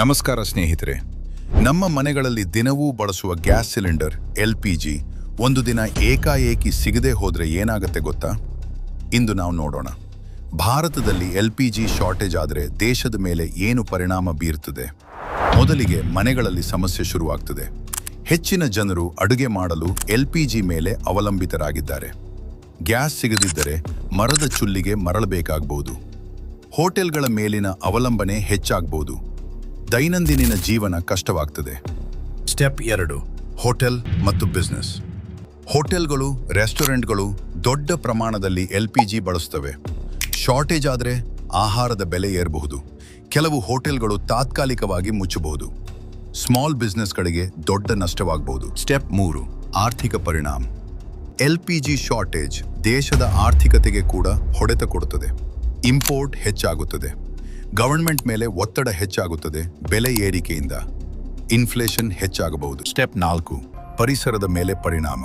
ನಮಸ್ಕಾರ ಸ್ನೇಹಿತರೆ. ನಮ್ಮ ಮನೆಗಳಲ್ಲಿ ದಿನವೂ ಬಳಸುವ ಗ್ಯಾಸ್ ಸಿಲಿಂಡರ್ LPG ಒಂದು ದಿನ ಏಕಾಏಕಿ ಸಿಗದೆ ಹೋದ್ರೆ ಏನಾಗುತ್ತೆ ಗೊತ್ತಾ? ಇಂದು ನಾವು ನೋಡೋಣ. ಭಾರತದಲ್ಲಿ LPG ಶಾರ್ಟೇಜ್ ಆದರೆ ದೇಶದ ಮೇಲೆ ಏನು ಪರಿಣಾಮ ಬೀರುತ್ತದೆ? ಮೊದಲಿಗೆ ಮನೆಗಳಲ್ಲಿ ಸಮಸ್ಯೆ ಶುರುವಾಗ್ತದೆ. ಹೆಚ್ಚಿನ ಜನರು ಅಡುಗೆ ಮಾಡಲು LPG ಮೇಲೆ ಅವಲಂಬಿತರಾಗಿದ್ದಾರೆ. ಗ್ಯಾಸ್ ಸಿಗದಿದ್ದರೆ ಮರದ ಚುಲ್ಲಿಗೆ ಮರಳಬೇಕಾಗಬಹುದು. ಹೋಟೆಲ್ಗಳ ಮೇಲಿನ ಅವಲಂಬನೆ ಹೆಚ್ಚಾಗಬಹುದು. ದೈನಂದಿನ ಜೀವನ ಕಷ್ಟವಾಗ್ತದೆ. ಸ್ಟೆಪ್ 2, ಹೋಟೆಲ್ ಮತ್ತು ಬಿಸ್ನೆಸ್. ಹೋಟೆಲ್ಗಳು, ರೆಸ್ಟೋರೆಂಟ್ಗಳು ದೊಡ್ಡ ಪ್ರಮಾಣದಲ್ಲಿ LPG ಬಳಸ್ತವೆ. ಶಾರ್ಟೇಜ್ ಆದರೆ ಆಹಾರದ ಬೆಲೆ ಏರಬಹುದು. ಕೆಲವು ಹೋಟೆಲ್ಗಳು ತಾತ್ಕಾಲಿಕವಾಗಿ ಮುಚ್ಚಬಹುದು. ಸ್ಮಾಲ್ ಬಿಸ್ನೆಸ್ಗಳಿಗೆ ದೊಡ್ಡ ನಷ್ಟವಾಗಬಹುದು. ಸ್ಟೆಪ್ 3, ಆರ್ಥಿಕ ಪರಿಣಾಮ. LPG ಶಾರ್ಟೇಜ್ ದೇಶದ ಆರ್ಥಿಕತೆಗೆ ಕೂಡ ಹೊಡೆತ ಕೊಡುತ್ತದೆ. ಇಂಪೋರ್ಟ್ ಹೆಚ್ಚಾಗುತ್ತದೆ. ಗವರ್ಮೆಂಟ್ ಮೇಲೆ ಒತ್ತಡ ಹೆಚ್ಚಾಗುತ್ತದೆ. ಬೆಲೆ ಏರಿಕೆಯಿಂದ ಇನ್ಫ್ಲೇಷನ್ ಹೆಚ್ಚಾಗಬಹುದು. ಸ್ಟೆಪ್ 4, ಪರಿಸರದ ಮೇಲೆ ಪರಿಣಾಮ.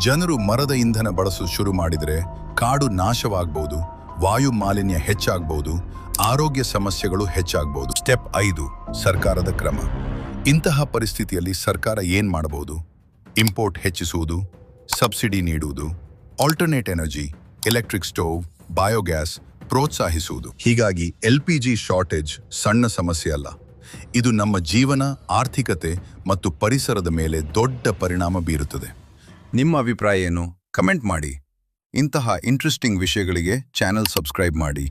ಜನರು ಮರದ ಇಂಧನ ಬಳಸಲು ಶುರು ಮಾಡಿದರೆ ಕಾಡು ನಾಶವಾಗಬಹುದು. ವಾಯು ಮಾಲಿನ್ಯ ಹೆಚ್ಚಾಗಬಹುದು. ಆರೋಗ್ಯ ಸಮಸ್ಯೆಗಳು ಹೆಚ್ಚಾಗಬಹುದು. ಸ್ಟೆಪ್ 5, ಸರ್ಕಾರದ ಕ್ರಮ. ಇಂತಹ ಪರಿಸ್ಥಿತಿಯಲ್ಲಿ ಸರ್ಕಾರ ಏನ್ ಮಾಡಬಹುದು? ಇಂಪೋರ್ಟ್ ಹೆಚ್ಚಿಸುವುದು, ಸಬ್ಸಿಡಿ ನೀಡುವುದು, alternate energy, electric stove, biogas ಪ್ರೋತ್ಸಾಹಿಸುವುದು. ಹೀಗಾಗಿ LPG ಶಾರ್ಟೇಜ್ ಸಣ್ಣ ಸಮಸ್ಯೆ ಅಲ್ಲ. ಇದು ನಮ್ಮ ಜೀವನ, ಆರ್ಥಿಕತೆ ಮತ್ತು ಪರಿಸರದ ಮೇಲೆ ದೊಡ್ಡ ಪರಿಣಾಮ ಬೀರುತ್ತದೆ. ನಿಮ್ಮ ಅಭಿಪ್ರಾಯ ಏನು? ಕಮೆಂಟ್ ಮಾಡಿ. ಇಂತಹ ಇಂಟ್ರೆಸ್ಟಿಂಗ್ ವಿಷಯಗಳಿಗೆ ಚಾನೆಲ್ ಸಬ್ಸ್ಕ್ರೈಬ್ ಮಾಡಿ.